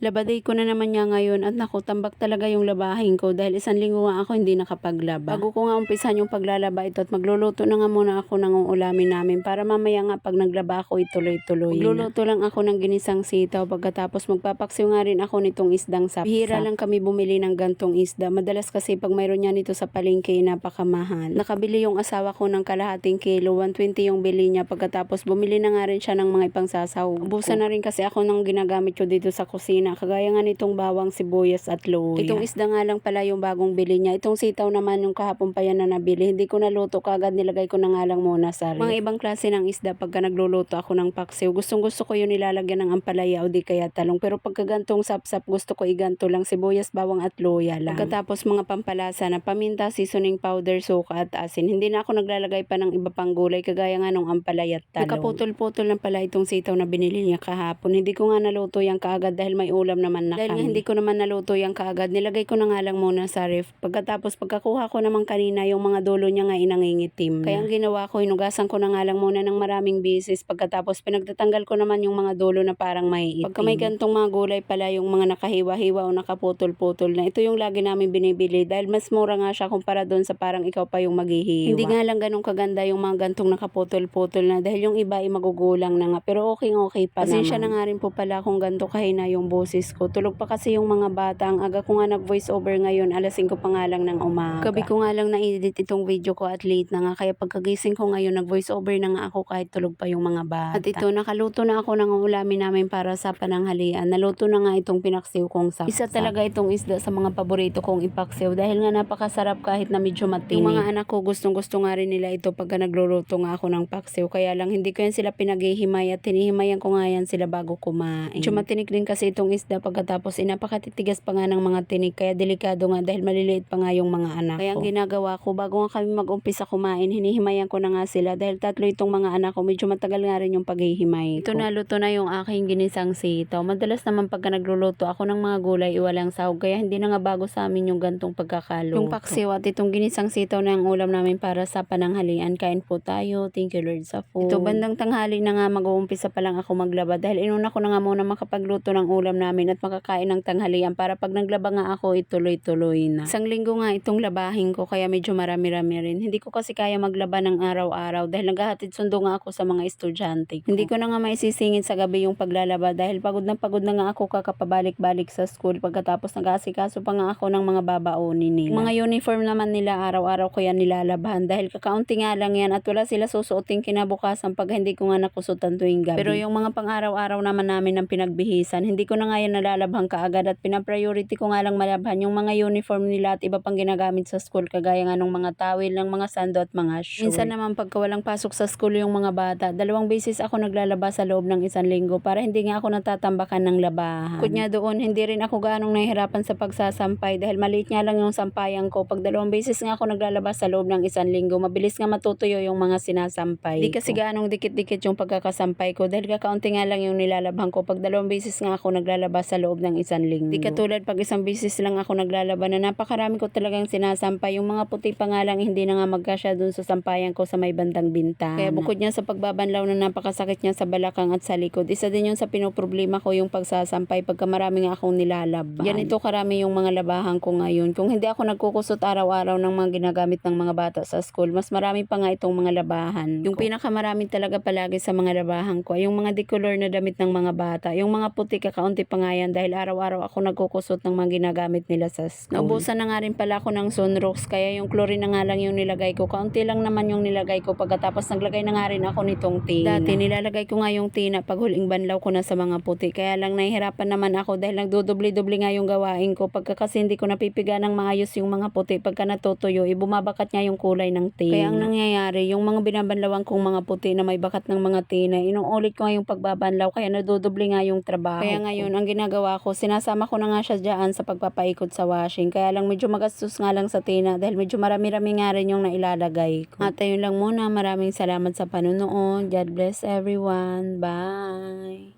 Labaday ko na naman nga ngayon at naku, tambak talaga yung labahin ko dahil 1 linggo nga ako hindi nakapaglaba. Bago ko nga umpisahan yung paglalaba ito at magluluto na nga muna ako ng uulamin namin para mamaya nga pag naglaba ako ituloy-tuloy na. Magluluto lang ako ng ginisang sitaw pagkatapos magpapaksiw nga rin ako nitong isdang sapsap. Bihira lang kami bumili ng gantong isda. Madalas kasi pag mayroon yan nito sa palengke napakamahal. Nakabili yung asawa ko ng kalahating kilo, 120 yung bili niya pagkatapos bumili na nga rin siya ng mga ipangsasahog. Ubusan na rin kasi ako ng ginagamit ko dito sa kusina. Kagaya nga nitong bawang, sibuyas at luya. Itong isda nga lang pala yung bagong bili niya. Itong sitaw naman yung kahapon pa yan na nabili. Hindi ko naluto kagad, nilagay ko na nga lang muna sa ref. Mga ibang klase ng isda pagka nagluluto ako ng paksiw. Gustong gusto ko yung nilalagyan ng ampalaya o di kaya talong. Pero pagka gantong sapsap gusto ko iganto lang, sibuyas, bawang at luya lang. Pagkatapos mga pampalasa na paminta, seasoning powder, suka at asin. Hindi na ako naglalagay pa ng iba pang gulay kagaya nga nung ampalaya at talong. Nakaputol-putol lang pala itong sitaw na binili niya kahapon. Hindi ko nga naluto yan kaagad dahil may ulam naman na dahil nga hindi ko naman naluto yan kaagad, nilagay ko na nga lang muna sa ref. Pagkatapos pagkakuha ko naman kanina yung mga dulo niya nga inangingitim. Kaya ang ginawa ko, hinugasan ko na nga lang muna ng maraming bisis. Pagkatapos pinagtatanggal ko naman yung mga dulo na parang may itim. Pagka may gantong mga gulay pala yung mga nakahiwa-hiwa o nakaputol-putol na, ito yung lagi namin binibili dahil mas mura nga siya kumpara doon sa parang ikaw pa yung maghihiwa. Hindi nga lang ganun kaganda yung mga gantong nakaputol-putol na dahil yung iba ay magugulang na nga. Pero okay pa naman. Pasensya na nga rin po pala kung ganto kahina yung boses ko. Tulog pa kasi yung mga bata. Ang aga ko nga nag-voice over ngayon. 5:00 pa nga lang ng umaga. Gabi ko nga lang na-edit itong video ko at late na nga. Kaya pagkagising ko ngayon nag-voice over na nga ako kahit tulog pa yung mga bata. At ito, nakaluto na ako ng ulamin namin para sa pananghalian. Naluto na nga itong pinaksiw kong sapsap. Isa talaga itong isda sa mga paborito kong ipaksiw dahil nga napakasarap kahit na medyo matinik. Yung mga anak ko gustong gusto nga rin nila ito pagka nagluluto nga ako ng paksiw. Kaya lang hindi ko yan sila pinaghihimay at hinihimayan ko nga yan sila bago kumain. Medyo matinik din kasi itong isda pagkatapos napakatitigas pa nga ng mga tinik kaya delikado nga dahil maliliit pa nga yung mga anak ko. Kaya ang ginagawa ko bago nga kami mag-umpisa kumain, hinihimayan ko na nga sila dahil tatlo itong mga anak ko, medyo matagal nga rin yung paghihimay ko. Ito naluto na yung aking ginisang sitaw. Madalas naman pagka nagluluto ako ng mga gulay iwalang sahog kaya hindi na nga bago sa amin yung gantong pagkakaluto. Yung paksiw at itong ginisang sitaw na ang ulam namin para sa pananghalian. Kain po tayo. Thank you Lord sa food. Ito bandang tanghali na nga mag-uumpisa pa lang ako maglaba dahil inuna ko na nga muna makapagluto ng ulam namin at makakain ng tanghalian para pag naglaba nga ako ituloy-tuloy na. 1 linggo nga itong labahin ko kaya medyo marami-rami rin. Hindi ko kasi kaya maglaba ng araw-araw dahil naghahatid sundo nga ako sa mga estudyante ko. Hindi ko na nga maisisingit sa gabi yung paglalaba dahil pagod na nga ako kakapabalik-balik sa school pagkatapos nag-aasikaso pa nga ako ng mga babaonin nila. Mga uniform naman nila araw-araw ko yan nilalabahan dahil kakaunti nga lang yan at wala sila susuotin kinabukasan pag hindi ko nga nakusutan tuwing gabi. Pero yung mga pang-araw-araw naman namin ng pinagbihisan, hindi ko na nga yan nalalabhan kaagad at pinapriority ko nga lang malabhan yung mga uniform nila at iba pang ginagamit sa school kagaya nga ng mga towel, ng mga sando at mga short. Minsan naman pagka walang pasok sa school yung mga bata, 2 beses ako naglalaba sa loob ng 1 linggo para hindi nga ako natatambakan ng labahan. Bukod nga doon, hindi rin ako ganong nahihirapan sa pagsasampay dahil maliit nga lang yung sampayan ko. Pag 2 beses nga ako naglalaba sa loob ng 1 linggo, mabilis nga matutuyo yung mga sinasampay. Di kasi ganong dikit-dikit yung pagkakasampay ko dahil kakaunti nga lang yung nilalabhan ko. Pag 2 beses nga ako naglalaba sa loob ng 1 linggo. Di katulad pag 1 beses lang ako naglalaba na napakarami ko talagang sinasampay. Yung mga puti pa nga lang hindi na nga magkasya dun sa sampayan ko sa may bandang bintana. Kaya bukod niya sa pagbabanlaw na napakasakit niya sa balakang at sa likod, isa din yun sa pinoproblema ko yung pagsasampay pagka marami nga akong nilalaba. Yan ito karami yung mga labahan ko ngayon. Kung hindi ako nagkukusot araw-araw ng mga ginagamit ng mga bata sa school, mas marami pa nga itong mga labahan ko. Yung pinakamarami talaga palagi sa mga labahan ko ay yung mga decolor na damit ng mga bata. Yung mga puti kakaunti pa nga yan dahil araw-araw ako nagkukusot ng mga ginagamit nila sa school. Naubusan na nga rin pala ako ng Sunrox kaya yung chlorine na nga lang yung nilagay ko. Kaunti lang naman yung nilagay ko pagkatapos naglagay na nga rin ako nitong tina. Dati nilalagay ko nga yung tina pag huling banlaw ko na sa mga puti. Kaya lang nahihirapan naman ako dahil nagdudubli-dubli nga yung gawain ko. Pagka kasi hindi ko napipiga ng maayos yung mga puti pagka natutuyo, bumabakat nga yung kulay ng tina. Kaya ang nangyayari, yung mga binabanlawan kong mga puti na may bakat ng mga tina, inuulit ko nga yung pagbabanlaw kaya nadudubli nga yung trabaho. Kaya ngayon, ang ginagawa ko, sinasama ko na nga siya dyan sa pagpapaikot sa washing. Kaya lang medyo magastos nga lang sa tina dahil medyo marami-rami nga rin yung nailalagay ko. At ayun lang muna, maraming salamat sa panunood. God bless everyone. Bye!